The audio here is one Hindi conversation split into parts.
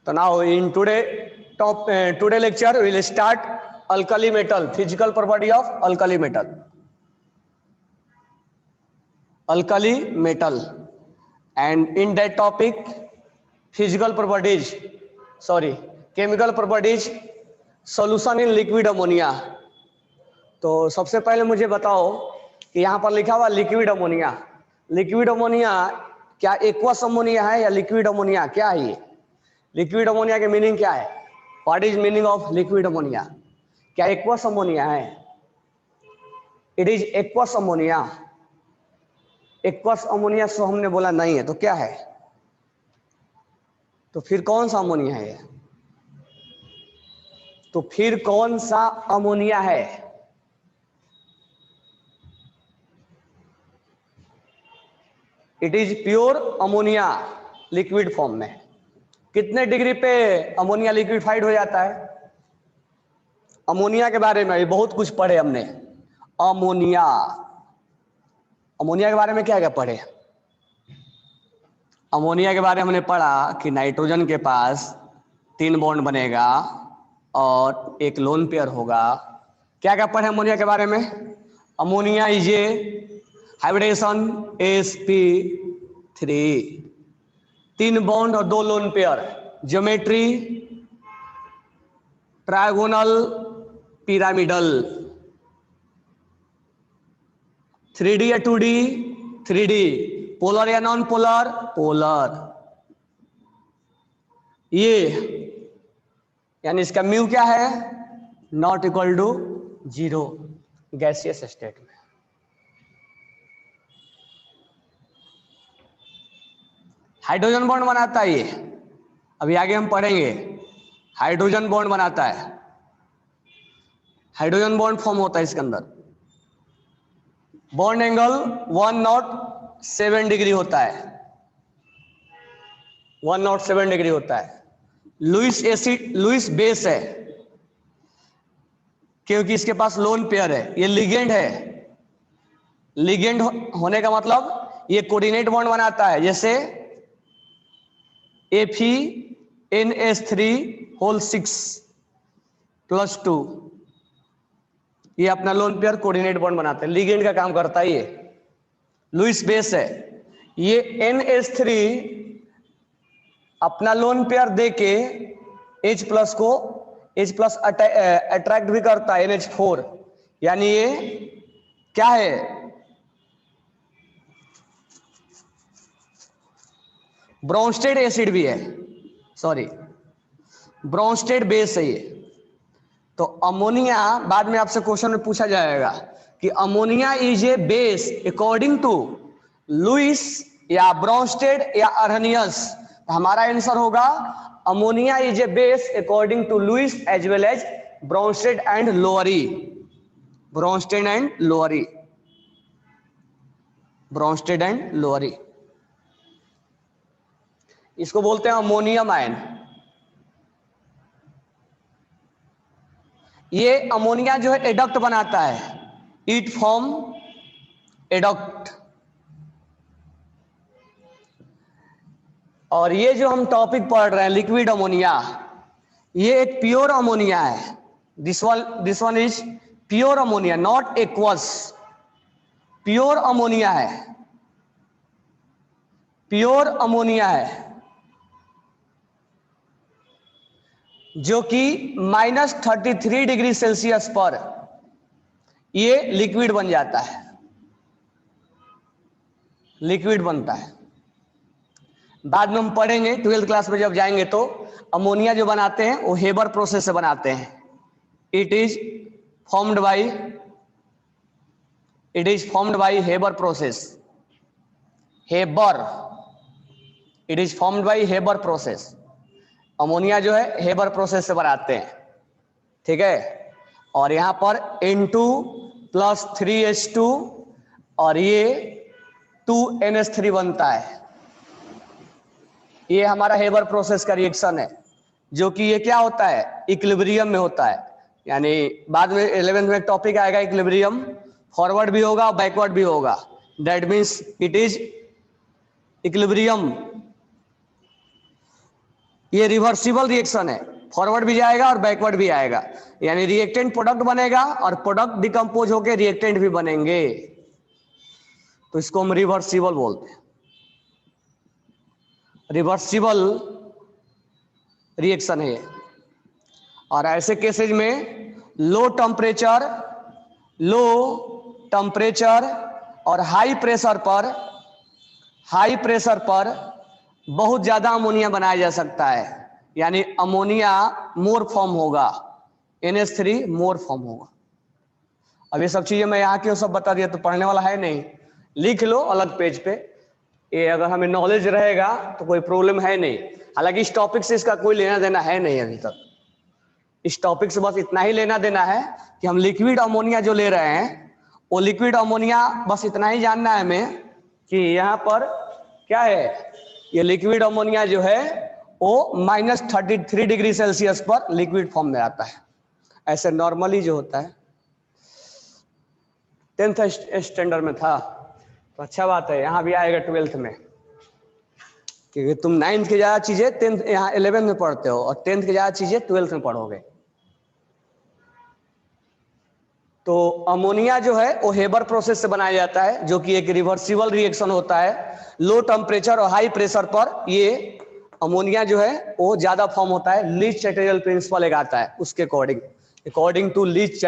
So now in today lecture we will start alkali metal, physical property of alkali metal. Alkali metal, and in that topic chemical properties solution in liquid ammonia. तो सबसे पहले मुझे बताओ कि यहाँ पर लिखा हुआ लिक्विड अमोनिया। लिक्विड अमोनिया क्या एक्वस अमोनिया है या लिक्विड अमोनिया, क्या है ये? लिक्विड अमोनिया के मीनिंग क्या है? What is meaning of liquid ammonia? क्या एक्वस अमोनिया है? It is aqueous ammonia. Aqueous ammonia so हमने बोला नहीं है, तो क्या है? तो फिर कौन सा अमोनिया है? तो फिर कौन सा अमोनिया है? It is pure ammonia liquid form में। कितने डिग्री पे अमोनिया लिक्विफाइड हो जाता है? अमोनिया के बारे में बहुत कुछ पढ़े हमने। अमोनिया के बारे में क्या क्या पढ़े? अमोनिया के बारे में हमने पढ़ा कि नाइट्रोजन के पास 3 बॉन्ड बनेगा और एक लोन पेयर होगा। क्या क्या पढ़े अमोनिया के बारे में? Ammonia is a hybridization sp3, 3 bond और 2 lone pair, geometry trigonal pyramidal, 3D या 2D? 3D। पोलर या नॉन पोलर? पोलर। ये यानी इसका म्यू क्या है? Not equal to 0 gaseous state में। हाइड्रोजन बॉन्ड बनाता है ये, अभी आगे हम पढ़ेंगे। हाइड्रोजन बॉन्ड बनाता है, हाइड्रोजन बॉन्ड फॉर्म होता है इसके अंदर। बॉन्ड एंगल 107 डिग्री होता है, 107 डिग्री होता है। लुईस बेस है क्योंकि इसके पास लोन पेयर है। ये लिगेंड है। लिगेंड होने का मतलब ये कोऑर्डिनेट बॉन्ड बनाता है, जैसे FeNH3+2, ये अपना लोन पेयर कोऑर्डिनेट बॉन्ड बनाते हैं। लिगेंड का काम करता है ये। लुईस बेस है। ये NH3 अपना लोन पेयर देके H+ को H+ अट्रैक्ट भी करता है, NH4। यानी ये क्या है? ब्रोंस्टेड एसिड भी है, सॉरी ब्रोंस्टेड बेस है ये। तो अमोनिया बाद में आपसे क्वेश्चन में पूछा जाएगा कि ammonia is a base according to Lewis या ब्रोंस्टेड या अर्हनियस। तो हमारा आंसर होगा ammonia is a base according to Lewis as well as Bronsted and Lowry. Bronsted and Lowry, Bronsted and Lowry, इसको बोलते हैं अमोनियम आयन। ये अमोनिया जो है एडक्ट बनाता है, इट फॉर्म एडक्ट। और ये जो हम टॉपिक पढ़ रहे हैं लिक्विड अमोनिया, ये एक प्योर अमोनिया है। This one is pure ammonia, not aqueous. Pure ammonia है, प्योर अमोनिया है, जो कि -33 डिग्री सेल्सियस पर ये लिक्विड बन जाता है, लिक्विड बनता है। बाद में हम पढ़ेंगे 12th क्लास में जब जाएंगे तो अमोनिया जो बनाते हैं वो हेबर प्रोसेस से बनाते हैं। It is formed by Haber process. Haber, it is formed by Haber process. Ammonia जो है हेबर प्रोसेस से बनाते हैं, ठीक है। और यहां पर N2+3H2 और ये 2NH3 बनता है। ये हमारा हेबर प्रोसेस का रिएक्शन है, जो कि ये क्या होता है? इक्विलिब्रियम में होता है। यानी बाद में 11th में टॉपिक आएगा इक्विलिब्रियम, फॉरवर्ड भी होगा बैकवर्ड भी होगा। That means it is equilibrium. ये रिवर्सिबल रिएक्शन है, फॉरवर्ड भी जाएगा और बैकवर्ड भी आएगा, यानी रिएक्टेंट प्रोडक्ट बनेगा और प्रोडक्ट डिकम्पोज होकर रिएक्टेंट भी बनेंगे, तो इसको हम रिवर्सिबल बोलते हैं, रिवर्सिबल रिएक्शन है ये। और ऐसे केसेज में लो टेम्परेचर और हाई प्रेशर पर बहुत ज्यादा अमोनिया बनाया जा सकता है, यानी अमोनिया मोर फॉर्म होगा, NH3 मोर फॉर्म होगा। अब ये सब चीजें मैं यहाँ क्यों सब बता दिया, तो पढ़ने वाला है नहीं, लिख लो अलग पेज पे, ये अगर हमें नॉलेज रहेगा तो कोई प्रॉब्लम है नहीं। हालांकि इस टॉपिक से इसका कोई लेना देना है नहीं अभी तक, इस टॉपिक से बस इतना ही लेना देना है कि हम लिक्विड अमोनिया जो ले रहे हैं वो लिक्विड अमोनिया, बस इतना ही जानना है हमें कि यहाँ पर क्या है, ये लिक्विड अमोनिया जो है वो -33 डिग्री सेल्सियस पर लिक्विड फॉर्म में आता है, ऐसे नॉर्मली जो होता है। 10th स्टैंडर्ड में था तो अच्छा बात है, यहाँ भी आएगा 12th में, क्योंकि तुम 9th की ज्यादा चीजें 10th यहाँ 11th में पढ़ते हो और 10th की ज्यादा चीजें 12th में पढ़ोगे। तो अमोनिया जो है वो हेबर प्रोसेस से बनाया जाता है, जो कि एक रिवर्सिबल रिएक्शन होता है। लो टेम्परेचर और हाई प्रेशर पर ये अमोनिया जो है वो ज्यादा फॉर्म होता है, लीच चैटरियल प्रिंसिपल एक आता है उसके अकॉर्डिंग टू लीच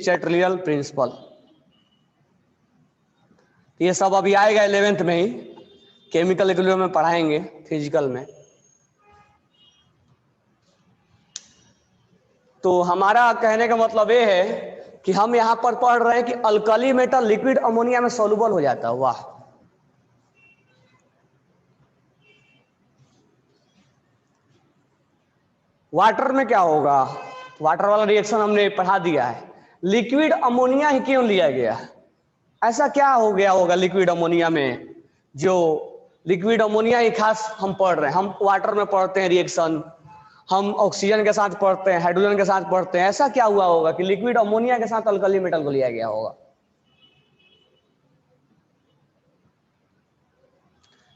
चैटरियल प्रिंसिपल। ये सब अभी आएगा 11th में ही, केमिकल इक्विलिब्रियम में पढ़ाएंगे फिजिकल में। तो हमारा कहने का मतलब ये है कि हम यहां पर पढ़ रहे हैं कि अल्कली मेटल लिक्विड अमोनिया में सॉल्युबल हो जाता है। वाह, वाटर में क्या होगा, वाटर वाला रिएक्शन हमने पढ़ा दिया है। लिक्विड अमोनिया ही क्यों लिया गया, ऐसा क्या हो गया होगा लिक्विड अमोनिया में, जो लिक्विड अमोनिया ही खास हम पढ़ रहे हैं। हम वाटर में पढ़ते हैं रिएक्शन, हम ऑक्सीजन के साथ पढ़ते हैं, हाइड्रोजन के साथ पढ़ते हैं, ऐसा क्या हुआ होगा कि लिक्विड अमोनिया के साथ अल्कली मेटल को लिया गया होगा।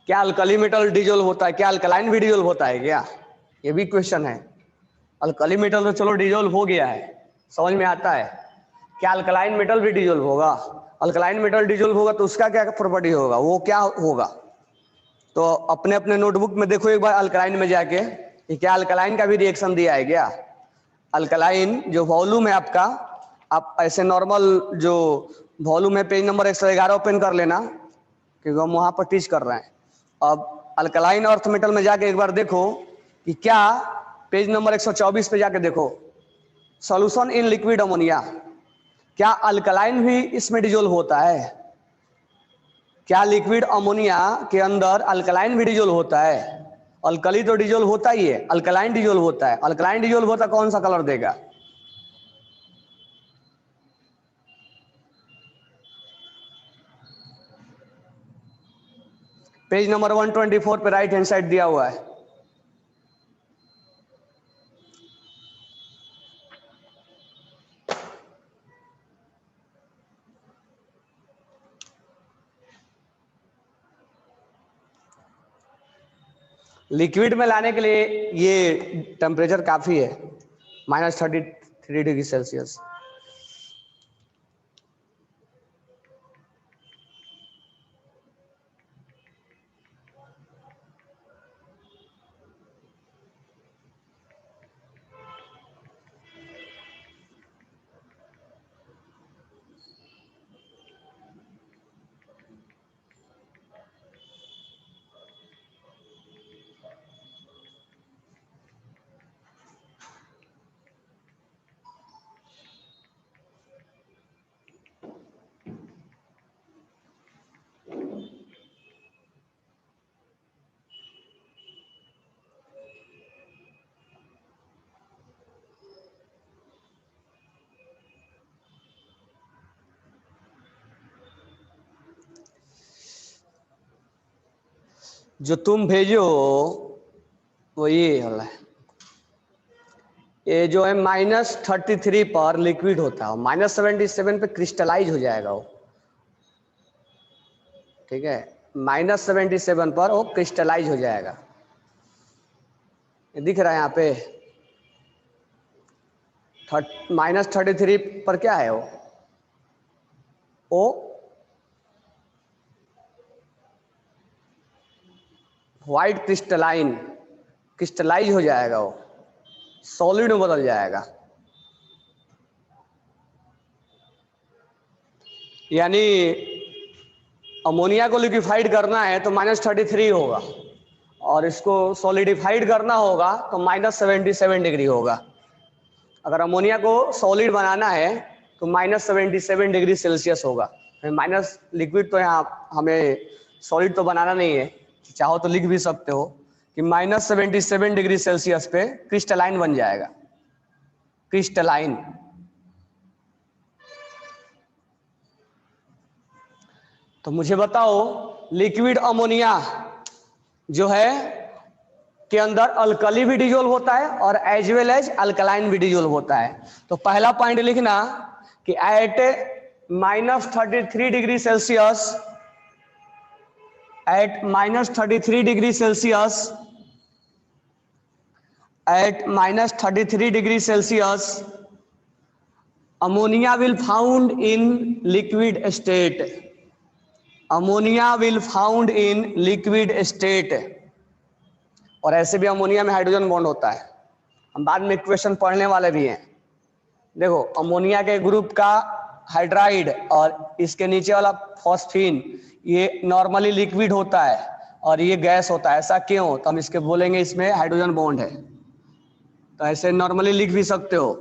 क्या अल्कली मेटल डिजोल्व होता है, क्या अल्कलाइन भी डिजोल्व होता है क्या, ये भी क्वेश्चन है। अल्कली मेटल तो चलो डिजोल्व हो गया है, समझ में आता है, क्या अल्कलाइन मेटल भी डिजोल्व होगा, अल्कलाइन मेटल डिजोल्व होगा तो उसका क्या प्रॉपर्टी होगा, वो क्या होगा। तो अपने अपने नोटबुक में देखो एक बार अल्कलाइन में जाके, क्या अल्कलाइन का भी रिएक्शन दिया है क्या। अल्कलाइन जो वॉल्यूम है आपका, आप ऐसे नॉर्मल जो वॉल्यूम है पेज नंबर 111 ओपन कर लेना, क्योंकि हम वहां पर टीच कर रहे हैं। अब अल्कलाइन अर्थ मेटल में जाके एक बार देखो कि क्या, पेज नंबर 124 पे जाके देखो, सॉल्यूशन इन लिक्विड अमोनिया, क्या अल्कलाइन भी इसमें डिजोल्व होता है, क्या लिक्विड अमोनिया के अंदर अल्कलाइन भी डिजोल्व होता है। अल्कली तो डिजोल्व होता ही है, अल्कलाइन डिजोल्व होता है। अल्कलाइन डिजोल्व होता कौन सा कलर देगा, पेज नंबर 124 पे राइट हैंड साइड दिया हुआ है। लिक्विड में लाने के लिए ये टेम्परेचर काफी है, -33 डिग्री सेल्सियस। जो तुम भेजो वो ये वाला है, ये जो है -33 पर लिक्विड होता है, -77 पे क्रिस्टलाइज हो जाएगा वो, ठीक है। -77 पर वो क्रिस्टलाइज हो जाएगा। ये दिख रहा है यहाँ पे -33 पर क्या है वो व्हाइट क्रिस्टलाइज हो जाएगा, वो सॉलिड में बदल जाएगा। यानी अमोनिया को लिक्विफाइड करना है तो -33 होगा, और इसको सॉलिडिफाइड करना होगा तो -77 डिग्री होगा। अगर अमोनिया को सॉलिड बनाना है तो -77 डिग्री सेल्सियस होगा। माइनस लिक्विड तो यहाँ हमें सॉलिड तो बनाना नहीं है, चाहो तो लिख भी सकते हो कि -77 डिग्री सेल्सियस पे क्रिस्टलाइन बन जाएगा, क्रिस्टलाइन। तो मुझे बताओ लिक्विड अमोनिया जो है के अंदर अल्कली भी डिजोल्व होता है और एज वेल एज अल्कलाइन भी डिजोल्व होता है। तो पहला पॉइंट लिखना कि at -33 degree Celsius, at -33 degree Celsius, at -33 degree Celsius ammonia will found in liquid state, ammonia will found in liquid state. और ऐसे भी अमोनिया में हाइड्रोजन बॉन्ड होता है, हम बाद में इक्वेशन पढ़ने वाले भी हैं। देखो अमोनिया के ग्रुप का हाइड्राइड और इसके नीचे वाला फॉस्फीन ये नॉर्मली लिक्विड होता है और ये गैस होता है। ऐसा क्यों? तो हम इसके बोलेंगे इसमें हाइड्रोजन बॉन्ड है, तो ऐसे नॉर्मली लिख भी सकते हो।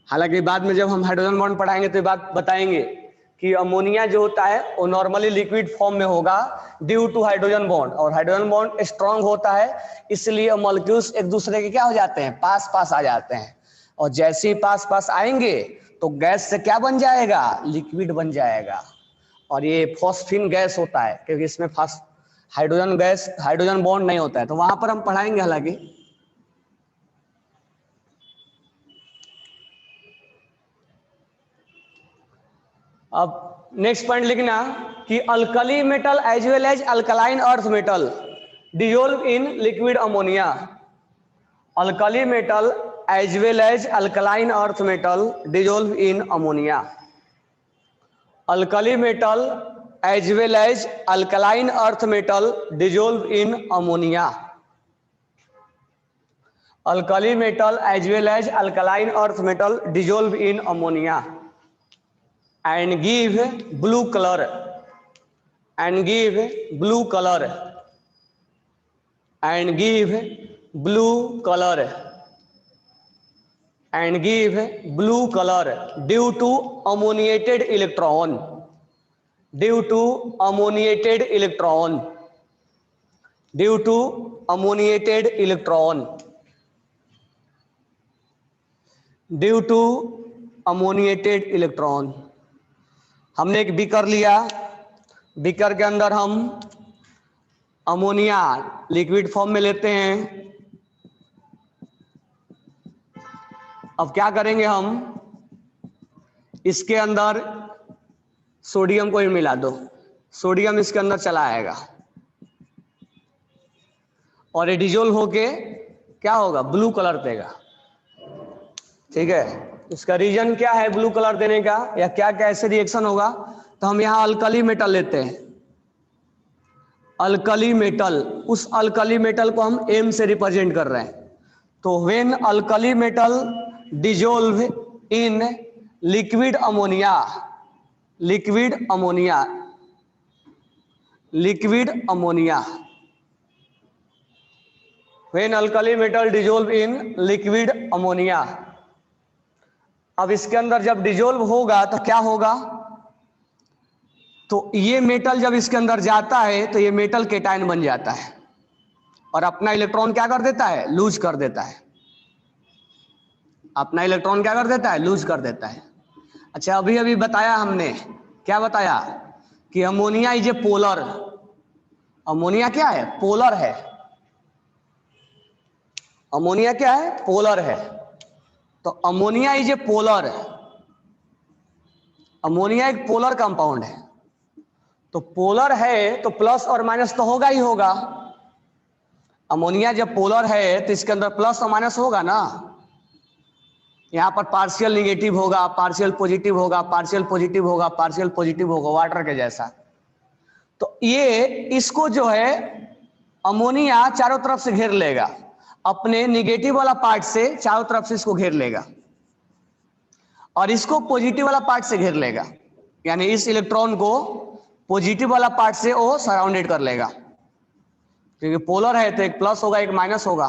हालांकि बाद में जब हम हाइड्रोजन बॉन्ड पढ़ाएंगे तो ये बात बताएंगे कि अमोनिया जो होता है वो नॉर्मली लिक्विड फॉर्म में होगा ड्यू टू हाइड्रोजन बॉन्ड, और हाइड्रोजन बॉन्ड स्ट्रांग होता है, इसलिए मॉलिक्यूल्स एक दूसरे के क्या हो जाते हैं, पास पास आ जाते हैं। और जैसे ही पास पास आएंगे तो गैस से क्या बन जाएगा, लिक्विड बन जाएगा। और ये फॉस्फीन गैस होता है क्योंकि इसमें हाइड्रोजन गैस, हाइड्रोजन बॉन्ड नहीं होता है, तो वहां पर हम पढ़ाएंगे। हालांकि अब नेक्स्ट पॉइंट लिखना कि alkali metal as well as alkaline earth metal dissolve in liquid ammonia, alkali metal as well as alkaline earth metal dissolve in ammonia, alkali metal as well as alkaline earth metal dissolve in ammonia, alkali metal as well as alkaline earth metal dissolve in ammonia and give blue color, and give blue color, and give blue color, and give blue color due to ammoniated electron, due to ammoniated electron, due to ammoniated electron, due to ammoniated electron। हमने एक बीकर लिया, बीकर के अंदर हम अमोनिया लिक्विड फॉर्म में लेते हैं। अब क्या करेंगे, हम इसके अंदर सोडियम को ही मिला दो, सोडियम इसके अंदर चला आएगा और ये डिजोल्व होके क्या होगा, ब्लू कलर देगा। ठीक है, इसका रीजन क्या है ब्लू कलर देने का, या क्या क्या ऐसे रिएक्शन होगा। तो हम यहाँ अल्कली मेटल लेते हैं, अल्कली मेटल, उस अल्कली मेटल को हम एम से रिप्रेजेंट कर रहे हैं। तो when alkali metal dissolve in liquid ammonia, liquid ammonia, liquid ammonia, when alkali metal dissolve in liquid ammonia. अब इसके अंदर जब डिजोल्व होगा तो क्या होगा, तो ये मेटल जब इसके अंदर जाता है तो ये मेटल केटायन बन जाता है और अपना इलेक्ट्रॉन क्या कर देता है, लूज कर देता है। अपना इलेक्ट्रॉन क्या कर देता है, लूज कर देता है। अच्छा, अभी अभी बताया हमने, क्या बताया कि ammonia is A polar, ammonia क्या है, पोलर है। अमोनिया क्या है, पोलर है। तो ammonia is A polar, ammonia एक पोलर कंपाउंड है। तो पोलर है तो प्लस और माइनस तो होगा ही होगा। अमोनिया जब पोलर है तो इसके अंदर प्लस और माइनस होगा ना। यहाँ पर पार्शियल निगेटिव होगा, पार्शियल पॉजिटिव होगा, पार्शियल पॉजिटिव होगा, पार्शियल पॉजिटिव होगा, वाटर के जैसा। तो ये इसको जो है अमोनिया चारों तरफ से घेर लेगा, अपने निगेटिव वाला पार्ट से चारों तरफ से इसको घेर लेगा और इसको पॉजिटिव वाला पार्ट से घेर लेगा, यानी इस इलेक्ट्रॉन को पॉजिटिव वाला पार्ट से वो सराउंडेड कर लेगा, क्योंकि पोलर है तो एक प्लस होगा एक माइनस होगा।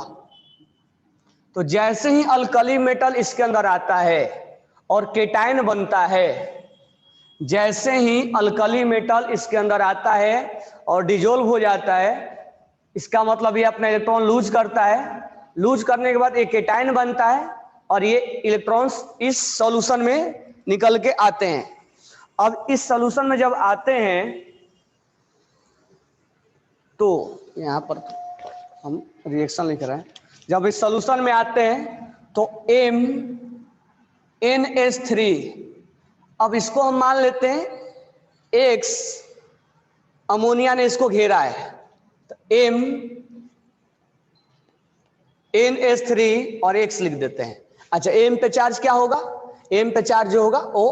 तो जैसे ही अल्कली मेटल इसके अंदर आता है और केटायन बनता है, जैसे ही अल्कली मेटल इसके अंदर आता है और डिजोल्व हो जाता है, इसका मतलब ये अपना इलेक्ट्रॉन लूज करता है। लूज करने के बाद एक केटायन बनता है और ये इलेक्ट्रॉन्स इस सॉल्यूशन में निकल के आते हैं। अब इस सॉल्यूशन में जब आते हैं तो यहां पर हम रिएक्शन लिख रहे हैं। जब इस सॉल्यूशन में आते हैं तो NH3, अब इसको हम मान लेते हैं X, अमोनिया ने इसको घेरा है तो NH3 और X लिख देते हैं। अच्छा, M पे चार्ज क्या होगा? M पे चार्ज जो होगा वो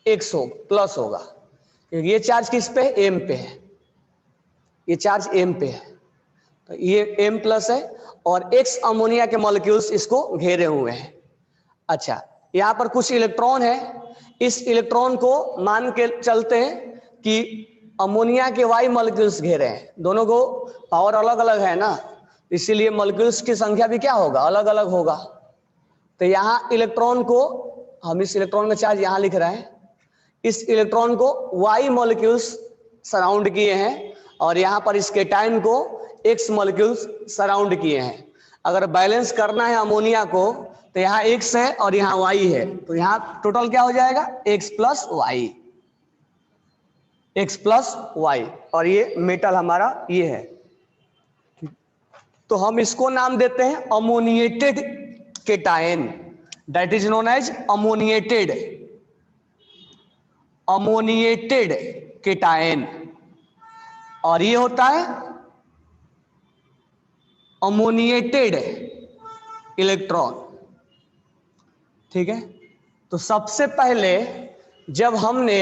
X हो प्लस होगा, क्योंकि ये चार्ज किस पे है? M पे है, ये चार्ज M पे है तो ये M प्लस है और X अमोनिया के मॉलिक्यूल्स इसको घेरे हुए हैं। अच्छा, यहां पर कुछ इलेक्ट्रॉन है, इस इलेक्ट्रॉन को मान के चलते हैं कि अमोनिया के Y मॉलिक्यूल्स घेरे हैं, दोनों को पावर अलग अलग है ना, इसीलिए मॉलिक्यूल्स की संख्या भी क्या होगा? अलग अलग होगा। तो यहाँ इलेक्ट्रॉन को, हम इस इलेक्ट्रॉन का चार्ज यहाँ लिख रहे हैं, इस इलेक्ट्रॉन को Y मॉलिक्यूल्स सराउंड किए हैं और यहाँ पर इस केटायन को X मॉलिक्यूल्स सराउंड किए हैं। अगर बैलेंस करना है अमोनिया को तो यहाँ X है और यहाँ Y है, तो यहाँ टोटल क्या हो जाएगा? X plus Y, X plus Y, और ये मेटल हमारा ये है। तो हम इसको नाम देते हैं ammoniated cation, that is known as ammoniated cation, और ये होता है अमोनिएटेड इलेक्ट्रॉन। ठीक है, तो सबसे पहले जब हमने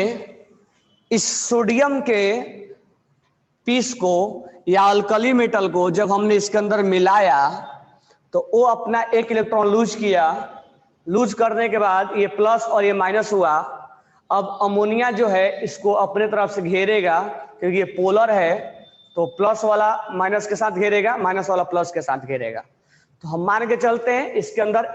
इस सोडियम के पीस को या अल्कली मेटल को जब हमने इसके अंदर मिलाया तो वो अपना एक इलेक्ट्रॉन लूज किया, लूज करने के बाद ये प्लस और ये माइनस हुआ। अब अमोनिया जो है इसको अपने तरफ से घेरेगा, क्योंकि ये पोलर है तो प्लस वाला माइनस के साथ घेरेगा, माइनस वाला प्लस के साथ घेरेगा। तो हम मान के चलते हैं इसके अंदर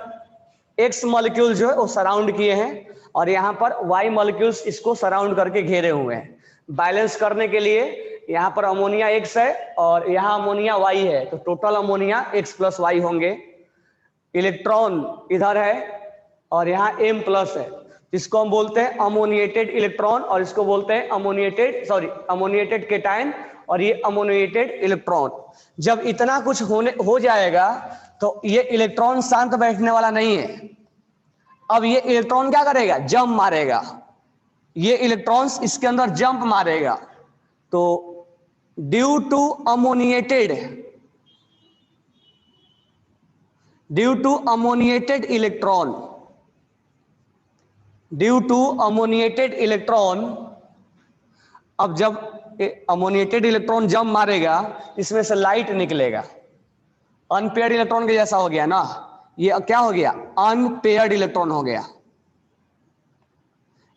X मॉलिक्यूल जो है वो सराउंड किए हैं और यहाँ पर Y मॉलिक्यूल्स इसको सराउंड करके घेरे हुए हैं। बैलेंस करने के लिए यहाँ पर अमोनिया X है और यहाँ अमोनिया Y है, तो total ammonia X plus Y होंगे। इलेक्ट्रॉन इधर है और यहाँ M प्लस है, इसको हम बोलते हैं अमोनिएटेड इलेक्ट्रॉन और इसको बोलते हैं अमोनिएटेड केटायन और ये अमोनिएटेड इलेक्ट्रॉन। जब इतना कुछ हो जाएगा तो ये इलेक्ट्रॉन शांत बैठने वाला नहीं है। अब ये इलेक्ट्रॉन क्या करेगा? जंप मारेगा, ये इलेक्ट्रॉन्स इसके अंदर जंप मारेगा। तो ड्यू टू अमोनिएटेड इलेक्ट्रॉन, अब जब अमोनिएटेड इलेक्ट्रॉन जंप मारेगा इसमें से लाइट निकलेगा, अनपेयर्ड इलेक्ट्रॉन के जैसा हो गया ना, ये क्या हो गया? अनपेयर्ड इलेक्ट्रॉन हो गया।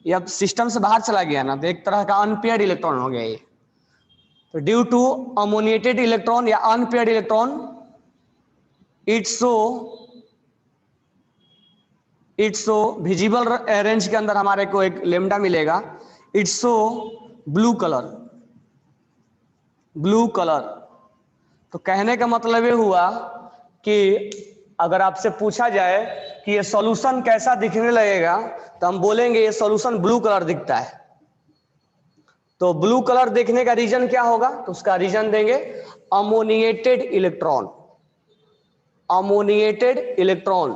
ये अब सिस्टम से बाहर चला गया ना, तो एक तरह का अनपेयर्ड इलेक्ट्रॉन हो गया ये। तो ड्यू टू अमोनिएटेड इलेक्ट्रॉन या unpaired electron, it's so visible range के अंदर हमारे को एक लेमडा मिलेगा, इट्स सो ब्लू कलर। तो कहने का मतलब ये हुआ कि अगर आपसे पूछा जाए कि ये सॉल्यूशन कैसा दिखने लगेगा तो हम बोलेंगे ये सॉल्यूशन ब्लू कलर दिखता है। तो ब्लू कलर देखने का रीजन क्या होगा? तो उसका रीजन देंगे ammoniated electron.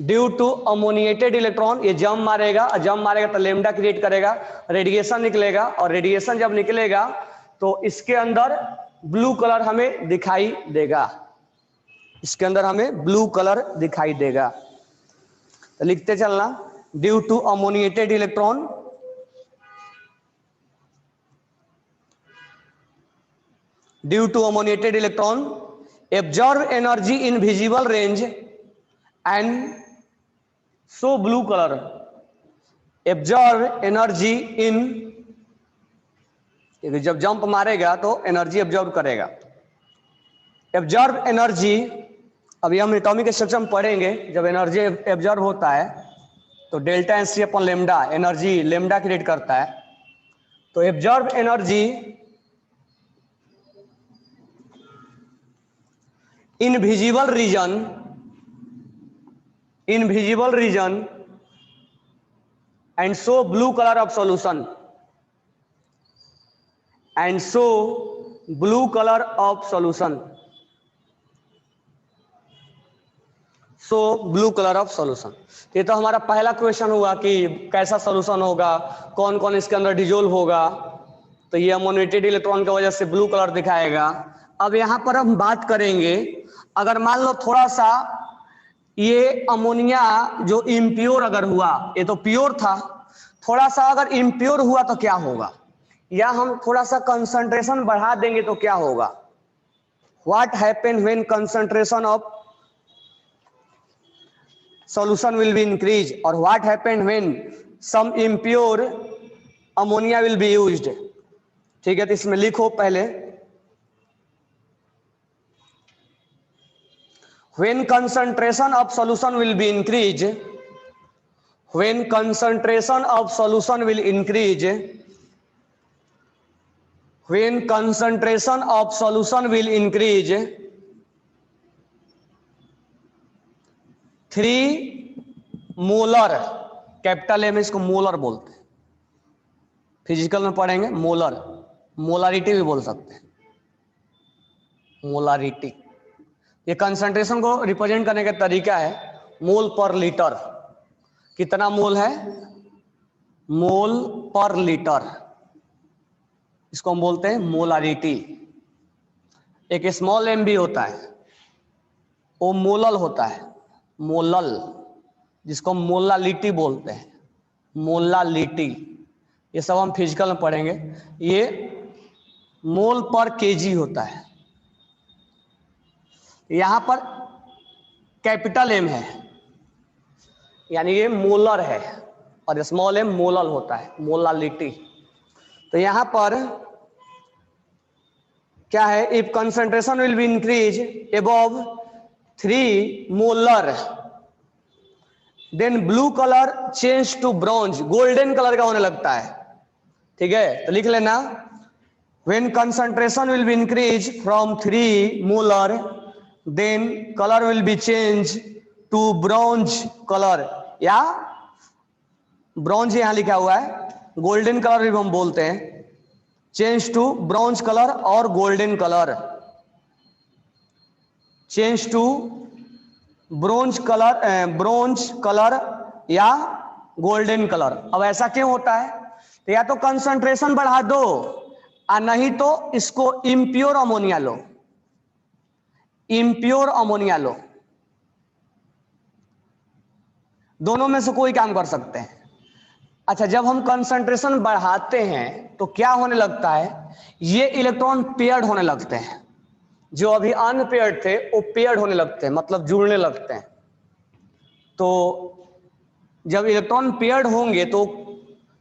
Due to ammoniated electron, ये जम मारेगा, और जम मारेगा तो लेमडा क्रिएट करेगा, रेडिएशन निकलेगा, और रेडिएशन जब निकलेगा तो इसके अंदर ब्लू कलर हमें दिखाई देगा, इसके अंदर हमें ब्लू कलर दिखाई देगा। तो लिखते चलना, due to ammoniated electron, due to ammoniated electron absorb energy in visible range and show blue colour, absorb energy in, जब जंप मारेगा तो एनर्जी एब्जॉर्ब करेगा, एब्जॉर्ब एनर्जी, अभी हम एटॉमिक स्ट्रक्चर में पढ़ेंगे, जब एनर्जी एब्जॉर्ब होता है तो delta N C upon lambda, energy lambda create करता है, तो absorb energy in visible region, in visible region and show blue colour of solution, and show blue colour of solution, so blue colour of solution. ये तो हमारा पहला क्वेश्चन हुआ कि कैसा सॉल्यूशन होगा, कौन कौन इसके अंदर डिजोल्व होगा, तो ये अमोनिएटेड इलेक्ट्रॉन की वजह से ब्लू कलर दिखाएगा। अब यहां पर हम बात करेंगे, अगर मान लो थोड़ा सा ये अमोनिया जो इम्प्योर अगर हुआ, ये तो प्योर था, थोड़ा सा अगर इम्प्योर हुआ तो क्या होगा, या हम थोड़ा सा कंसंट्रेशन बढ़ा देंगे तो क्या होगा, what happen when concentration of solution will be increased, or what happened when some impure ammonia will be used। ठीक है, तो इसमें लिखो पहले, when concentration of solution will be increased, when concentration of solution will increase, when concentration of solution will increase, 3 molar, capital M इसको मोलर बोलते हैं, फिजिकल में पढ़ेंगे मोलर, मोलारिटी भी बोल सकते हैं, मोलारिटी, ये कंसंट्रेशन को रिप्रेजेंट करने का तरीका है, मोल पर लीटर, कितना मोल है, मोल पर लीटर, इसको हम बोलते हैं मोलारिटी। एक स्मॉल एम भी होता है, वो मोलल होता है, मोलल, जिसको हम मोलालिटी बोलते हैं, मोलालिटी, ये सब हम फिजिकल में पढ़ेंगे। ये मोल पर केजी होता है, यहां पर कैपिटल एम है, यानी ये मोलर है, और स्मॉल एम मोलल होता है, मोलालिटी। तो यहां पर क्या है, if concentration will be increase above 3 molar, then blue colour change to bronze, golden colour का होने लगता है। ठीक है, तो लिख लेना, when concentration will be increase from 3 molar, then colour will be change to bronze colour, या ब्रॉन्ज यहां लिखा हुआ है, गोल्डन कलर भी हम बोलते हैं, चेंज टू ब्रॉन्ज कलर और golden colour, change to bronze colour या गोल्डन कलर। अब ऐसा क्यों होता है, तो या तो कंसंट्रेशन बढ़ा दो, और नहीं तो इसको इम्प्योर अमोनिया लो, इम्प्योर अमोनिया लो, दोनों में से कोई काम कर सकते हैं। अच्छा, जब हम कंसंट्रेशन बढ़ाते हैं तो क्या होने लगता है, ये इलेक्ट्रॉन पेयर्ड होने लगते हैं, जो अभी अनपेयर्ड थे वो पेयर्ड होने लगते हैं, मतलब जुड़ने लगते हैं। तो जब इलेक्ट्रॉन पेयर्ड होंगे, तो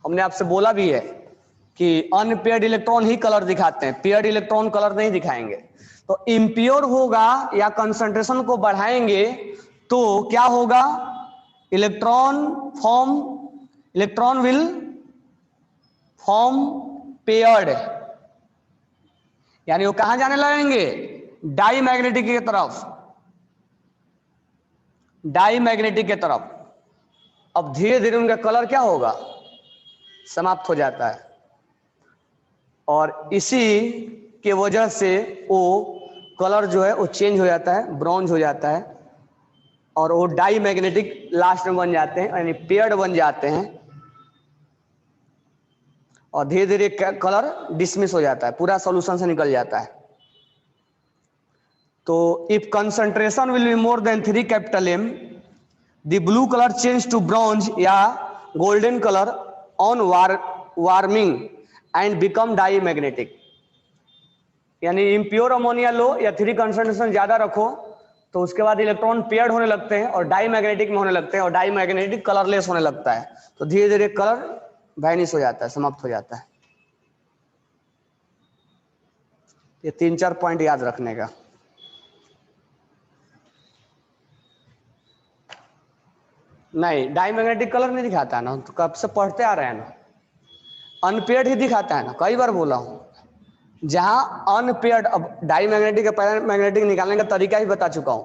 हमने आपसे बोला भी है कि अनपेयर्ड इलेक्ट्रॉन ही कलर दिखाते हैं, पेयर्ड इलेक्ट्रॉन कलर नहीं दिखाएंगे। तो इम्प्योर होगा या कंसंट्रेशन को बढ़ाएंगे तो क्या होगा, इलेक्ट्रॉन विल फॉर्म पेयर्ड, यानी वो कहां जाने लगेंगे, डाई मैग्नेटिक की तरफ, डाई मैग्नेटिक की तरफ। अब धीरे धीरे उनका कलर क्या होगा, समाप्त हो जाता है, और इसी के वजह से वो कलर जो है वो चेंज हो जाता है, ब्रॉन्ज हो जाता है, और वो डाई मैग्नेटिक लास्ट में बन जाते हैं, यानी पेयर्ड बन जाते हैं, और धीरे धीरे कलर डिसमिस हो जाता है, पूरा सॉल्यूशन से निकल जाता है। तो if concentration will be more than 3 capital M, the blue colour change to bronze या golden colour on warming and become diamagnetic. यानी इम्प्योर अमोनिया लो या 3 कंसंट्रेशन ज्यादा रखो तो उसके बाद इलेक्ट्रॉन पेयर्ड होने लगते हैं और डाई मैग्नेटिक में होने लगते हैं, और डाई मैग्नेटिक कलरलेस होने लगता है। तो धीरे धीरे कलर वैनिश हो जाता है, समाप्त हो जाता है। ये 3-4 पॉइंट याद रखने का। नहीं, डाई मैग्नेटिक कलर नहीं दिखाता है ना, तो कब से पढ़ते आ रहे हैं ना, अनपेयर्ड ही दिखाता है ना, कई बार बोला हूं। जहां अनपेयर्ड, अब डाई मैग्नेटिक और पैरा मैग्नेटिक निकालने का तरीका ही बता चुका हूं,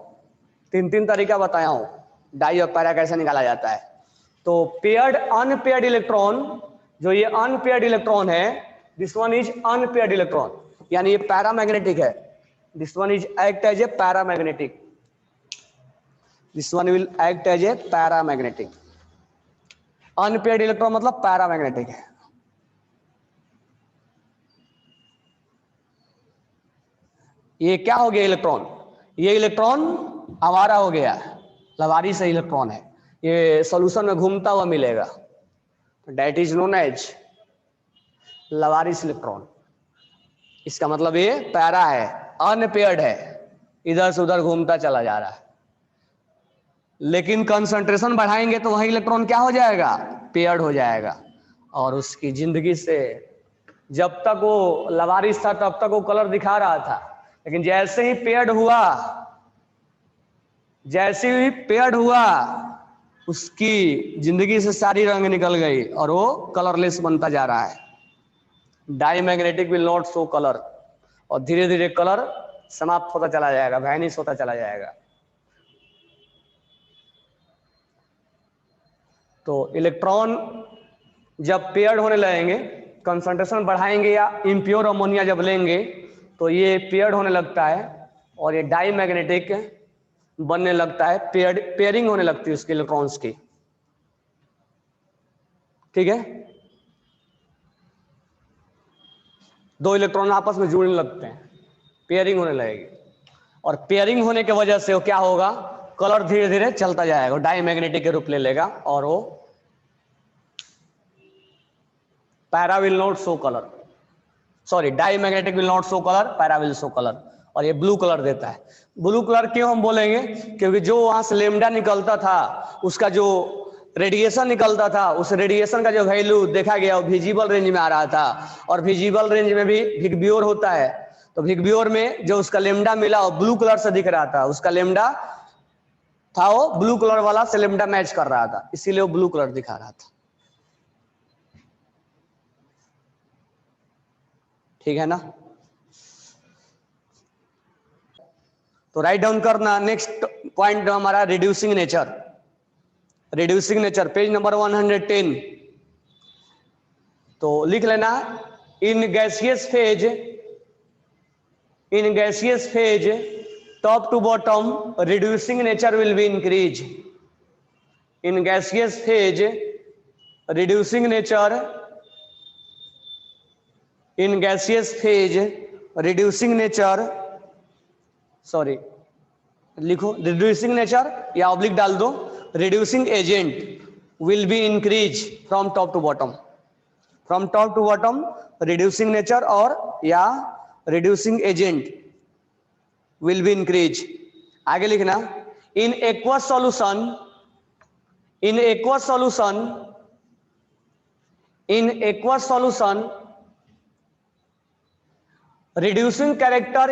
3 तरीका बताया हूं डाई और पैरा कैसे निकाला जाता है। तो पेयर्ड अनपेयर्ड इलेक्ट्रॉन, जो ये अनपेयर्ड इलेक्ट्रॉन है, this one is unpaired electron, यानी ये पैरामैग्नेटिक है, this one is act as a paramagnetic, this one will act as a paramagnetic. Unpaired electron मतलब पैरामैग्नेटिक है। ये क्या हो गया इलेक्ट्रॉन, ये इलेक्ट्रॉन आवारा हो गया, लवारी से इलेक्ट्रॉन है, ये सॉल्यूशन में घूमता हुआ मिलेगा, दैट इज नोन एज लवारिस इलेक्ट्रॉन। इसका मतलब ये पैरा है, अनपेयर्ड है, इधर से उधर घूमता चला जा रहा है। लेकिन कंसंट्रेशन बढ़ाएंगे तो वही इलेक्ट्रॉन क्या हो जाएगा, पेयर्ड हो जाएगा, और उसकी जिंदगी से, जब तक वो लवारिस था तब तक वो कलर दिखा रहा था, लेकिन जैसे ही पेयर्ड हुआ, जैसे ही पेयर्ड हुआ, उसकी जिंदगी से सारी रंग निकल गई और वो कलरलेस बनता जा रहा है। Diamagnetic will not show colour, और धीरे धीरे कलर समाप्त होता चला जाएगा, वैनिश होता चला जाएगा। तो इलेक्ट्रॉन जब पेयर्ड होने लगेंगे, कंसंट्रेशन बढ़ाएंगे या इम्प्योर अमोनिया जब लेंगे, तो ये पेयर्ड होने लगता है और ये डाई मैग्नेटिक बनने लगता है, पेयरिंग होने लगती है उसके इलेक्ट्रॉन्स की। ठीक है, 2 इलेक्ट्रॉन आपस में जुड़ने लगते हैं, पेयरिंग होने लगेगी, और पेयरिंग होने की वजह से वो क्या होगा, कलर धीरे धीरे चलता जाएगा, डाई मैग्नेटिक के रूप ले लेगा, और वो para will not show colour, sorry diamagnetic will not show colour, para will show colour, और ये ब्लू कलर देता है। ब्लू कलर क्यों हम बोलेंगे, क्योंकि जो वहां से लेमडा निकलता था, उसका जो रेडिएशन निकलता था, उस रेडिएशन का जो वैल्यू देखा गया वो विजिबल रेंज में आ रहा था, और विजिबल रेंज में भी विगब्योर होता है, तो विगब्योर में जो उसका लेमडा मिला वो ब्लू कलर से दिख रहा था, उसका लेमडा था वो ब्लू कलर वाला से लेमडा मैच कर रहा था, इसीलिए वो ब्लू कलर दिखा रहा था। ठीक है ना, तो राइट डाउन करना। नेक्स्ट पॉइंट हमारा reducing nature, reducing nature page number 110। तो लिख लेना, in gaseous phase, in gaseous phase top to bottom reducing nature will be increase, in gaseous phase reducing nature, in gaseous phase reducing nature, sorry लिखो रिड्यूसिंग नेचर या ऑब्लिक डाल दो, reducing agent will be increase from top to bottom, from top to bottom reducing nature और या reducing agent will be increase. आगे लिखना, in aqueous solution, in aqueous solution, in aqueous solution reducing character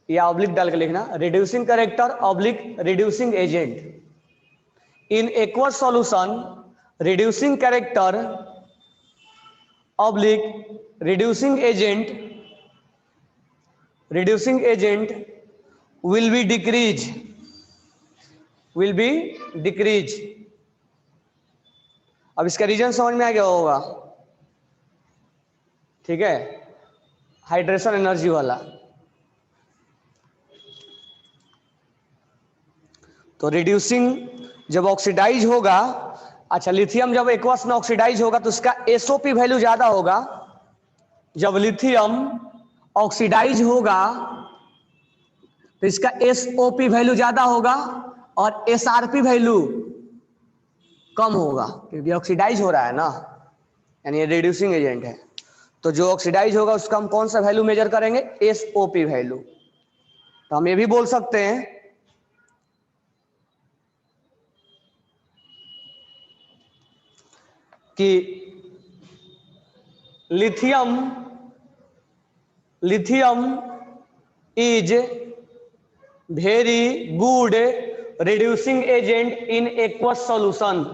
या ऑब्लिक डाल के लिखना, reducing character oblique reducing agent, in aqueous solution reducing character oblique reducing agent, reducing agent will be decrease, will be decrease. अब इसका रीजन समझ में आ गया होगा, ठीक है, हाइड्रेशन एनर्जी वाला। तो रिड्यूसिंग जब ऑक्सीडाइज होगा, अच्छा लिथियम जब एक्वस में ऑक्सीडाइज होगा तो उसका एसओपी वैल्यू ज्यादा होगा। जब लिथियम ऑक्सीडाइज होगा तो इसका एसओपी वैल्यू ज्यादा होगा और एसआरपी वैल्यू कम होगा, क्योंकि ऑक्सीडाइज हो रहा है ना, यानी ये रिड्यूसिंग एजेंट है। तो जो ऑक्सीडाइज होगा उसका हम कौन सा वैल्यू मेजर करेंगे? SOP value. तो हम ये भी बोल सकते हैं कि lithium is very good reducing agent in aqueous solution.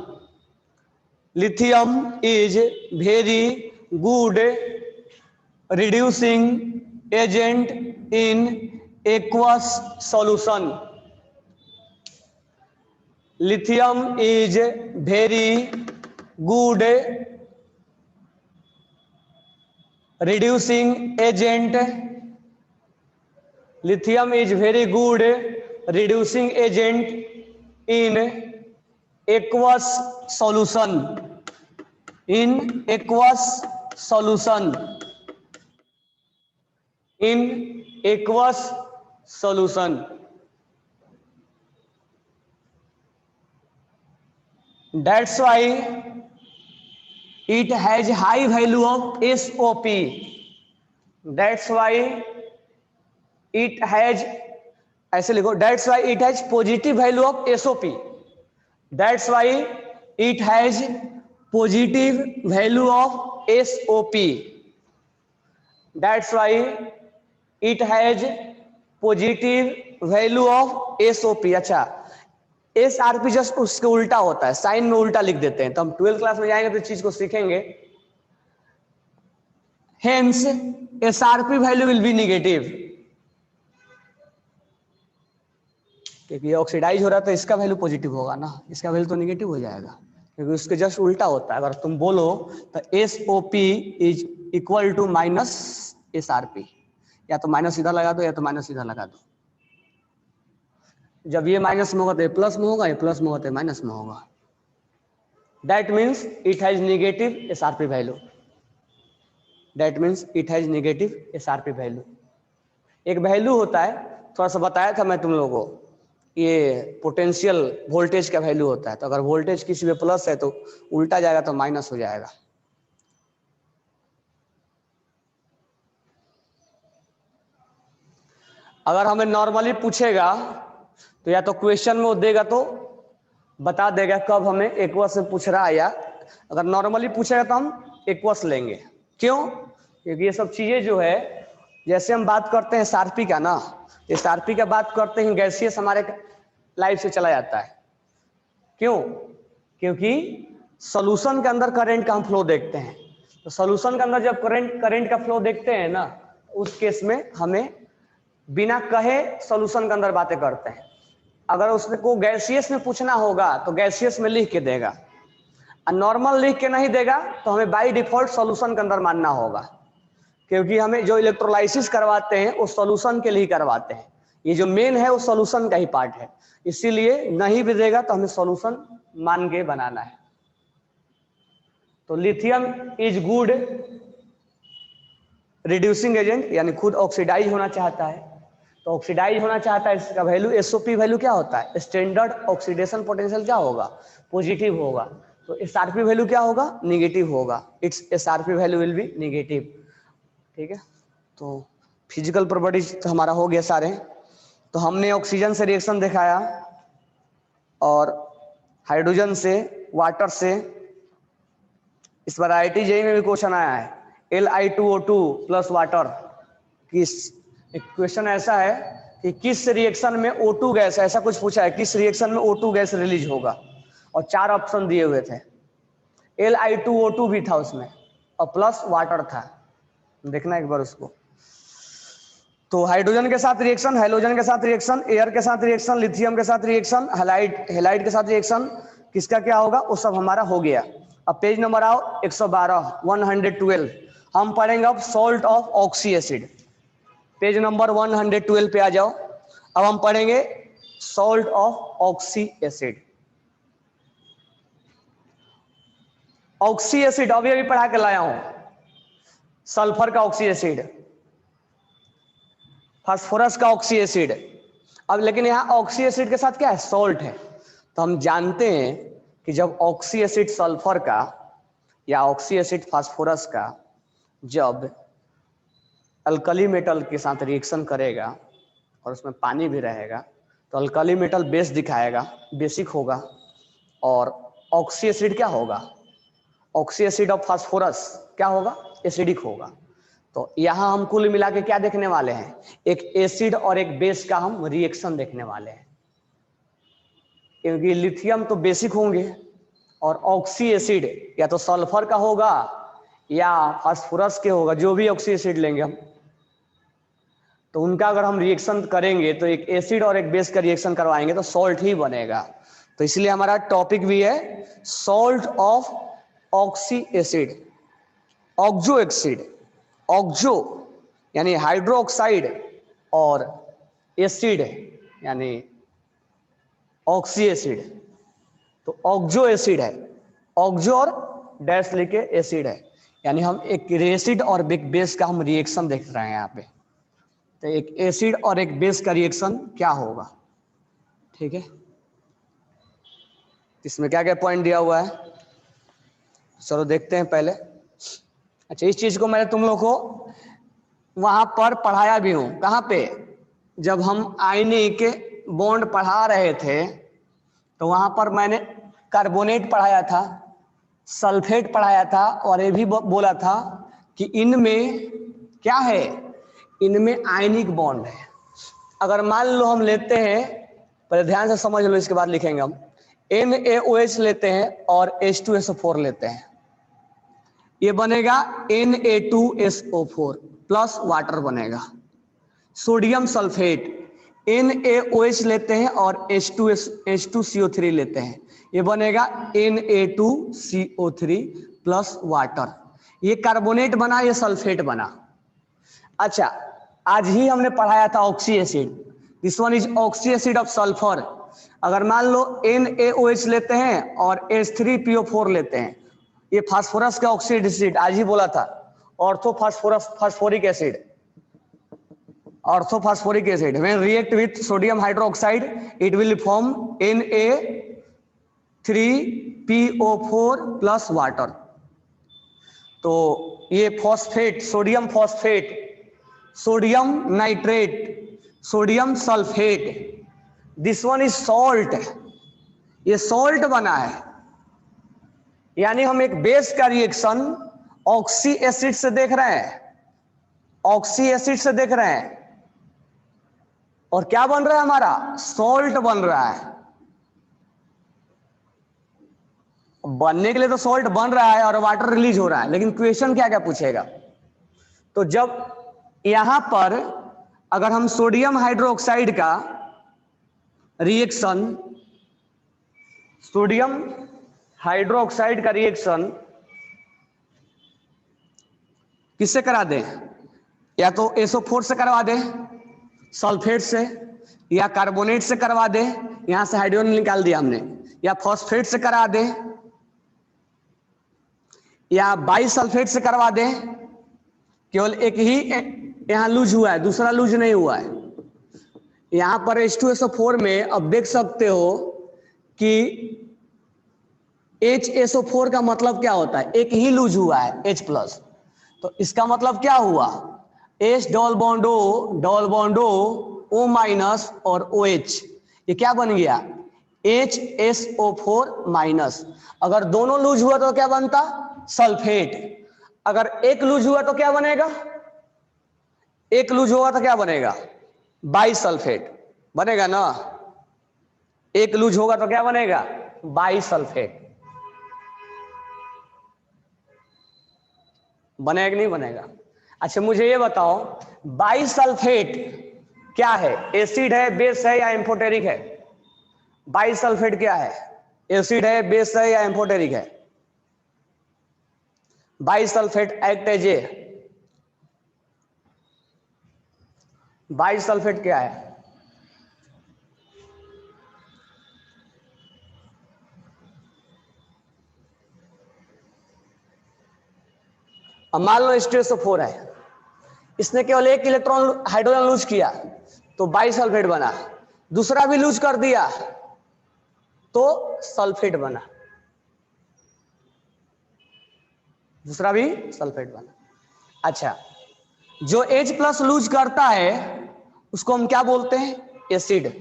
Lithium is very good reducing agent in aqueous solution. lithium is very good reducing agent. Lithium is very good reducing agent in aqueous solution. In aqueous solution. In aqueous solution. That's why it has high value of SOP. That's why it has, ऐसे लिखो, that's why it has positive value of SOP. That's why it has positive value of SOP. That's why it has positive value of SOP. अच्छा, एसआरपी जस्ट उसके उल्टा होता है, साइन में उल्टा लिख देते हैं। तो हम 12th क्लास में जाएंगे तो इस चीज को सीखेंगे। Hence SRP value will be negative, क्योंकि ऑक्सीडाइज हो रहा है तो इसका वैल्यू पॉजिटिव होगा ना, इसका वैल्यू तो नेगेटिव हो जाएगा, क्योंकि उसके जस्ट उल्टा होता है। अगर तुम बोलो तो SOP is equal to minus SRP, या तो माइनस इधर लगा दो या तो माइनस इधर लगा दो। जब ये माइनस में होगा तो ये प्लस में होगा, ये प्लस में होगा तो माइनस में होगा। That means it has negative SRP value. That means it has negative SRP value. एक वैल्यू होता है, थोड़ा सा बताया था मैं तुम लोगों को, ये पोटेंशियल वोल्टेज का वैल्यू होता है। तो अगर वोल्टेज किसी में प्लस है तो उल्टा जाएगा तो माइनस हो जाएगा। अगर हमें नॉर्मली पूछेगा तो या तो क्वेश्चन में वो देगा तो बता देगा कब हमें एक्वस में पूछ रहा है, या अगर नॉर्मली पूछेगा तो हम एक्वस लेंगे। क्यों? क्योंकि ये सब चीजें जो है, जैसे हम बात करते हैं एसआरपी का ना, एसआरपी का बात करते हैं गैसियस हमारे लाइफ से चला जाता है। क्यों? क्योंकि सॉल्यूशन के अंदर करंट का हम फ्लो देखते हैं। तो सॉल्यूशन के अंदर जब करंट का फ्लो देखते हैं ना, उस केस में हमें बिना कहे सॉल्यूशन के अंदर बातें करते हैं। अगर उसको गैसियस में पूछना होगा तो गैसियस में लिख के देगा, और नॉर्मल लिख के नहीं देगा तो हमें बाय डिफॉल्ट सॉल्यूशन के अंदर मानना होगा, क्योंकि हमें जो इलेक्ट्रोलाइसिस करवाते हैं वो सॉल्यूशन के लिए करवाते हैं। ये जो मेन है वो सॉल्यूशन का ही पार्ट है, इसीलिए नहीं भी देगा तो हमें सॉल्यूशन मान के बनाना है। तो lithium is good reducing agent, यानी खुद ऑक्सीडाइज होना चाहता है। तो ऑक्सीडाइज होना चाहता है, इसका वैल्यू एसओपी वैल्यू क्या होता है? स्टैंडर्ड ऑक्सीडेशन पोटेंशियल क्या होगा? पॉजिटिव होगा। तो एसआरपी वैल्यू क्या होगा? नेगेटिव होगा। It's SRP value will be negative. ठीक है, तो फिजिकल प्रॉपर्टीज तो हमारा हो गया सारे। तो हमने ऑक्सीजन से रिएक्शन दिखाया और हाइड्रोजन से, वाटर से। इस वैरायटी जेई में भी क्वेश्चन आया है, Li2O2 प्लस वाटर। किस एक क्वेश्चन ऐसा है कि किस रिएक्शन में O2 गैस, ऐसा कुछ पूछा है, किस रिएक्शन में O2 गैस रिलीज होगा, और 4 ऑप्शन दिए हुए थे। Li2O2 भी था उसमें और प्लस वाटर था। देखना एक बार उसको। तो हाइड्रोजन के साथ रिएक्शन, हेलोजन के साथ रिएक्शन, एयर के साथ रिएक्शन, लिथियम के साथ रिएक्शन, हेलाइड के साथ रिएक्शन, किसका क्या होगा वो सब हमारा हो गया। अब पेज नंबर आओ 112 112। हम पढ़ेंगे अब salt of oxy acid. Page number 112 पे आ जाओ। अब हम पढ़ेंगे salt of oxy acid. Oxy acid अभी अभी पढ़ा के लाया हूं, सल्फर का ऑक्सी एसिड, फास्फोरस का ऑक्सी एसिड। अब लेकिन यहां ऑक्सी एसिड के साथ क्या है, सॉल्ट है। तो हम जानते हैं कि जब ऑक्सी एसिड सल्फर का या ऑक्सी एसिड फास्फोरस का जब अल्कली मेटल के साथ रिएक्शन करेगा और उसमें पानी भी रहेगा तो अल्कली मेटल बेस दिखाएगा, बेसिक होगा, और ऑक्सी एसिड क्या होगा, ऑक्सी एसिड ऑफ फास्फोरस क्या होगा, एसिडिक होगा। तो यहां हम कुल मिला के क्या देखने वाले हैं, एक एसिड और एक बेस का हम रिएक्शन देखने वाले हैं, क्योंकि लिथियम तो बेसिक होंगे और ऑक्सी एसिड या तो सल्फर का होगा या फास्फोरस के होगा, जो भी ऑक्सी एसिड लेंगे हम, तो उनका अगर हम रिएक्शन करेंगे तो एक एसिड और एक बेस का रिएक्शन करवाएंगे तो सॉल्ट ही बनेगा। तो इसलिए हमारा टॉपिक भी है salt of oxy acid, oxo acid, oxo यानी हाइड्रोक्साइड और एसिड यानी ऑक्सी एसिड। तो ऑक्सो एसिड है, ऑक्सो और डैश लेके एसिड है, यानी हम एक एसिड और एक बेस का हम रिएक्शन देख रहे हैं यहाँ पे। तो एक एसिड और एक बेस का रिएक्शन क्या होगा, ठीक है। इसमें क्या क्या पॉइंट दिया हुआ है, चलो देखते हैं पहले। अच्छा, इस चीज को मैंने तुम लोग को वहां पर पढ़ाया भी हूं, कहाँ पे, जब हम आयनिक बॉन्ड पढ़ा रहे थे तो वहां पर मैंने कार्बोनेट पढ़ाया था, सल्फेट पढ़ाया था, और ये भी बोला था कि इनमें क्या है, इनमें आयनिक बॉन्ड है। अगर मान लो हम लेते हैं, पहले ध्यान से समझ लो इसके बाद लिखेंगे हम, NaOH लेते हैं और H2SO4 लेते हैं, ये बनेगा Na2SO4 प्लस वाटर बनेगा। सोडियम सल्फेट, NaOH लेते हैं और H2CO3 लेते हैं, ये बनेगा Na2CO3 प्लस वाटर। ये कार्बोनेट बना, ये सल्फेट बना। अच्छा, आज ही हमने पढ़ाया था oxy acid, this one is oxy acid of sulphur. अगर मान लो NaOH लेते हैं और H3PO4 लेते हैं, ये फास्फोरस का ऑक्सी एसिड, आज ही बोला था, orthophosphoric acid, orthophosphoric acid when react with sodium hydroxide it will form Na3PO4 plus water. तो ये phosphate, sodium phosphate, sodium nitrate, sodium sulphate, this one is salt, ये सॉल्ट बना है। यानी हम एक बेस का रिएक्शन ऑक्सी एसिड से देख रहे हैं, ऑक्सी एसिड से देख रहे हैं, और क्या बन रहा है हमारा, सॉल्ट बन रहा है। बनने के लिए तो सॉल्ट बन रहा है और वाटर रिलीज हो रहा है, लेकिन क्वेश्चन क्या क्या पूछेगा, तो जब यहां पर अगर हम सोडियम हाइड्रोक्साइड का रिएक्शन, सोडियम हाइड्रोक्साइड का रिएक्शन किससे करा दें, या तो SO4 से करवा दें, सल्फेट से, या कार्बोनेट से करवा दें, यहां से हाइड्रोजन निकाल दिया हमने, या फॉस्फेट से करा दें, या बाइसल्फेट से करवा दें। केवल एक ही यहां लूज हुआ है, दूसरा लूज नहीं हुआ है। यहां पर H2SO4 में अब देख सकते हो कि HSO4 का मतलब क्या होता है, एक ही लूज हुआ है H प्लस, तो इसका मतलब क्या हुआ, H double bond O minus और OH, ये क्या बन गया, HSO4 माइनस। अगर दोनों लूज हुआ तो क्या बनता, सल्फेट। अगर एक लूज हुआ तो क्या बनेगा, एक लूज होगा तो क्या बनेगा, बाइसल्फेट बनेगा ना, एक लूज होगा तो क्या बनेगा, बाइसल्फेट। बनेगा कि नहीं बनेगा। अच्छा मुझे ये बताओ, बाइसल्फेट क्या है, एसिड है, बेस है या एम्फोटेरिक है, बाइसल्फेट क्या है, एसिड है, बेस है या एम्फोटेरिक है। Bisulphate act as a, bisulphate क्या है, अब मान लो H2SO4 है, इसने केवल एक इलेक्ट्रॉन हाइड्रोजन लूज किया तो बाइसल्फेट बना, दूसरा भी लूज कर दिया तो सल्फेट बना, दूसरा भी सल्फेट बना। अच्छा, जो H+ लूज करता है उसको हम क्या बोलते हैं? एसिड।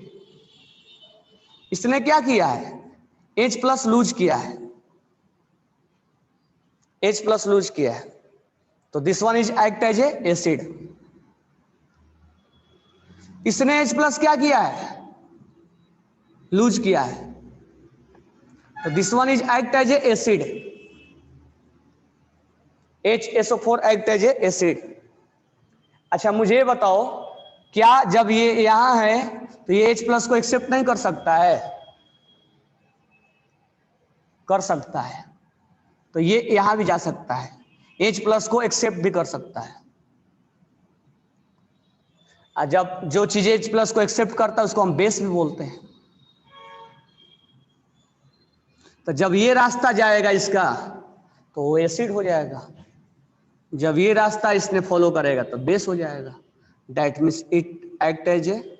इसने क्या किया है? H+ लूज किया है, H+ लूज किया है, तो this one is act as a acid. इसने H+ क्या किया है? लूज किया है, तो this one is act as a acid. HSO4 act as a acid. अच्छा मुझे बताओ, क्या जब ये यहां है तो ये H+ को एक्सेप्ट नहीं कर सकता है? कर सकता है, तो ये यहां भी जा सकता है, H+ को एक्सेप्ट भी कर सकता है। जब जो चीज H+ को एक्सेप्ट करता है उसको हम बेस भी बोलते हैं। तो जब ये रास्ता जाएगा इसका तो वो एसिड हो जाएगा, जब ये रास्ता इसने फॉलो करेगा तो बेस हो जाएगा। That means it act as a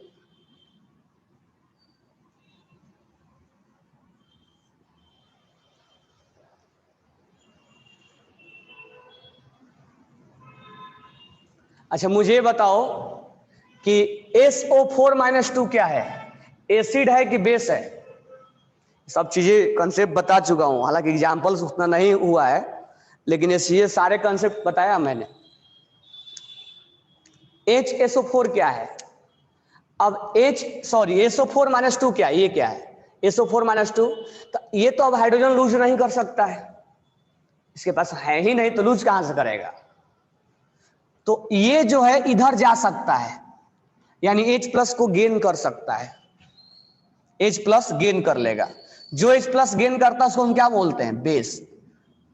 अच्छा मुझे बताओ कि SO4-2 क्या है? एसिड है कि बेस है? सब चीजें कंसेप्ट बता चुका हूं, हालांकि एग्जांपल्स उतना नहीं हुआ है, लेकिन ये सारे कंसेप्ट बताया मैंने। HSO4 क्या है? अब SO4-2 क्या है? ये क्या है? SO4-2 तो ये तो अब हाइड्रोजन लूज नहीं कर सकता है, इसके पास है ही नहीं तो लूज कहां से करेगा? तो ये जो है इधर जा सकता है, यानी H+ को गेन कर सकता है, H+ गेन कर लेगा। जो H+ गेन करता है उसको हम क्या बोलते हैं? बेस।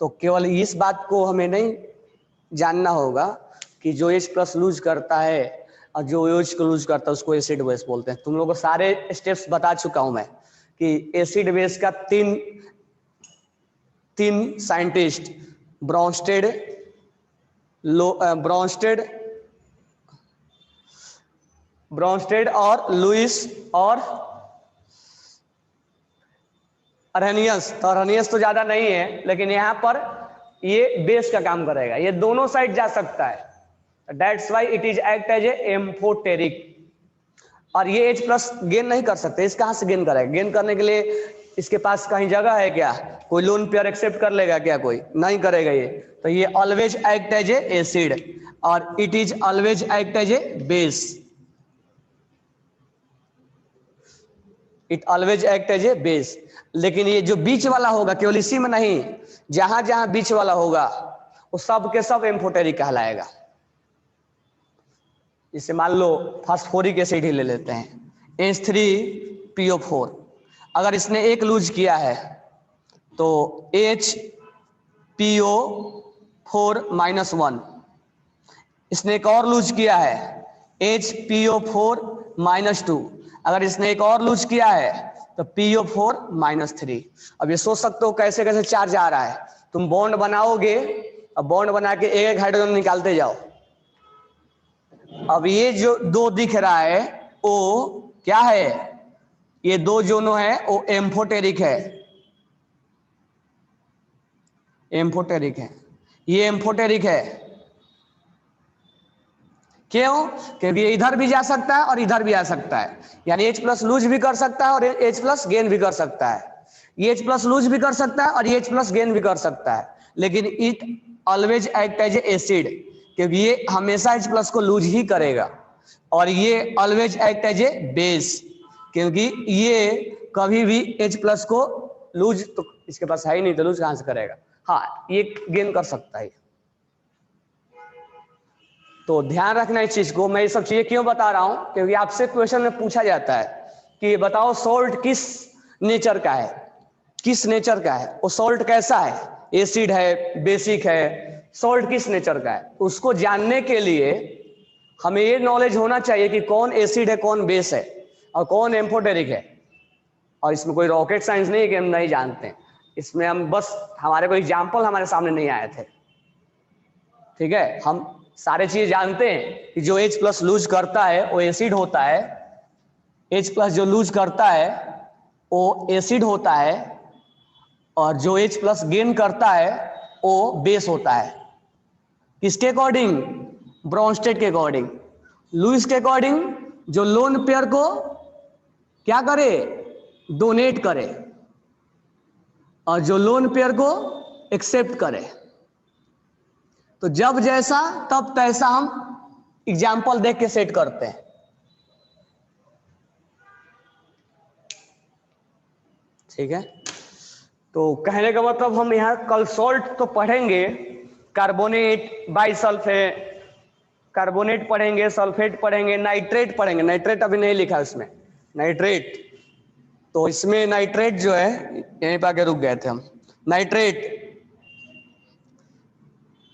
तो केवल इस बात को हमें नहीं जानना होगा कि जो H+ लूज करता है और जो OH को लूज करता है उसको एसिड बेस बोलते हैं। तुम लोगों को सारे स्टेप्स बता चुका हूं मैं कि एसिड बेस का तीन साइंटिस्ट, ब्रॉन्स्टेड, ब्रॉन्स्टेड और लुइस और अरनियस। तो अरनियस तो ज्यादा नहीं है, लेकिन यहां पर ये बेस का काम करेगा, ये दोनों साइड जा सकता है। That's why it is act as a amphoteric. और ये H+ गेन नहीं कर सकते, इस कहां से गेन करेगा? गेन करने के लिए इसके पास कहीं जगह है क्या? कोई लोन पेयर एक्सेप्ट कर लेगा क्या? कोई नहीं करेगा ये। तो ये always act as a acid और it is always act as a base. It always act as a base. लेकिन ये जो बीच वाला होगा, केवल इसी में नहीं, जहां जहां बीच वाला होगा वो सब के सब एम्फोटेरिक कहलाएगा। जैसे मान लो फास्फोरिक एसिड ही ले लेते हैं, H3PO4। अगर इसने एक लूज किया है तो HPO4-1, इसने एक और लूज किया है HPO4-2, अगर इसने एक और लूज किया है तो PO4-3। अब ये सोच सकते हो कैसे कैसे चार्ज आ रहा है। तुम बॉन्ड बनाओगे, अब बॉन्ड बना के एक एक हाइड्रोजन निकालते जाओ। अब ये जो दो दिख रहा है वो क्या है? ये दो जोनो है वो एम्फोटेरिक है, एम्फोटेरिक है, ये एम्फोटेरिक है। क्यों? क्योंकि ये इधर भी जा सकता है और इधर भी आ सकता है, यानी H+ लूज भी कर सकता है और H+ गेन भी कर सकता है। ये H+ लूज भी कर सकता है और ये H+ गेन भी कर सकता है, लेकिन it always act as a acid, क्योंकि ये हमेशा H+ को लूज ही करेगा। और ये always act as a base, क्योंकि ये कभी भी H+ को लूज, तो इसके पास है ही नहीं तो लूज कहां से करेगा? हाँ, ये गेन कर सकता है। तो ध्यान रखना इस चीज को। मैं ये सब चीजें क्यों बता रहा हूं? क्योंकि आपसे क्वेश्चन में पूछा जाता है कि बताओ सॉल्ट किस नेचर का है, किस नेचर का है, वो सॉल्ट कैसा है, एसिड है, बेसिक है, सॉल्ट किस नेचर का है। उसको जानने के लिए हमें ये नॉलेज होना चाहिए कि कौन एसिड है, कौन बेस है और कौन एम्फोटेरिक है। और इसमें कोई रॉकेट साइंस नहीं है कि हम नहीं जानते, इसमें हम बस हमारे कोई एग्जाम्पल हमारे सामने नहीं आए थे। ठीक है, हम सारे चीज जानते हैं कि जो H प्लस लूज करता है वो एसिड होता है, H प्लस जो लूज करता है वो एसिड होता है, और जो H प्लस गेन करता है वो बेस होता है। किसके अकॉर्डिंग? ब्रोंस्टेड के अकॉर्डिंग। लुईस के अकॉर्डिंग जो लोन पेयर को क्या करे? डोनेट करे, और जो लोन पेयर को एक्सेप्ट करे। तो जब जैसा तब तैसा हम एग्जाम्पल देख के सेट करते हैं। ठीक है, तो कहने का मतलब हम यहाँ कल सॉल्ट तो पढ़ेंगे, कार्बोनेट, बाइसल्फेट, कार्बोनेट पढ़ेंगे, सल्फेट पढ़ेंगे, नाइट्रेट पढ़ेंगे। नाइट्रेट अभी नहीं लिखा है उसमें, नाइट्रेट। तो इसमें नाइट्रेट जो है, यहीं पे आके रुक गए थे हम। नाइट्रेट,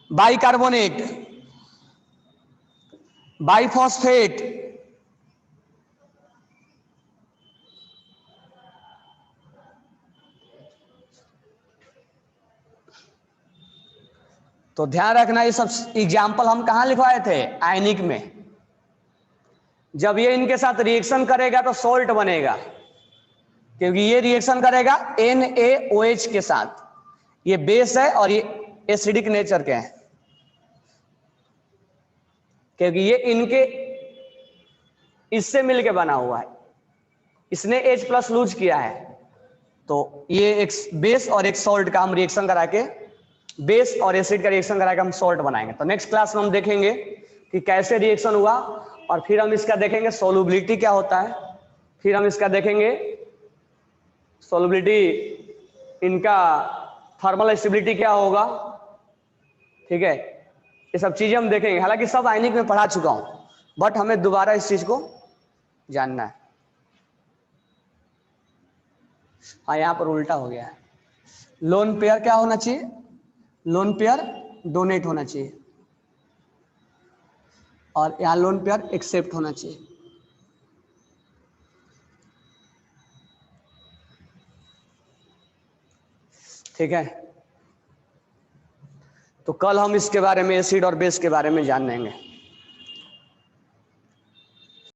बाइकार्बोनेट, बाइफॉस्फेट, तो ध्यान रखना ये सब एग्जाम्पल हम कहां लिखवाए थे? आयनिक में। जब ये इनके साथ रिएक्शन करेगा तो सॉल्ट बनेगा, क्योंकि ये रिएक्शन करेगा NaOH के साथ। ये बेस है और ये एसिडिक नेचर के हैं, क्योंकि ये इनके इससे मिलके बना हुआ है। इसने H प्लस लूज किया है, तो ये एक बेस और एक सॉल्ट का हम रिएक्शन करा के, बेस और एसिड का रिएक्शन करा के हम सॉल्ट बनाएंगे। तो नेक्स्ट क्लास में हम देखेंगे कि कैसे रिएक्शन हुआ, और फिर हम इसका देखेंगे सोलुबिलिटी क्या होता है, फिर हम इसका देखेंगे सोलुबिलिटी, इनका थर्मल स्टेबिलिटी क्या होगा। ठीक है, ये सब चीजें हम देखेंगे। हालांकि सब आयनिक में पढ़ा चुका हूं, बट हमें दोबारा इस चीज को जानना है। हाँ, यहां पर उल्टा हो गया है। लोन पेयर क्या होना चाहिए? लोन पेयर डोनेट होना चाहिए, और यहां लोन पेयर एक्सेप्ट होना चाहिए। ठीक है, तो कल हम इसके बारे में, एसिड और बेस के बारे में जान लेंगे।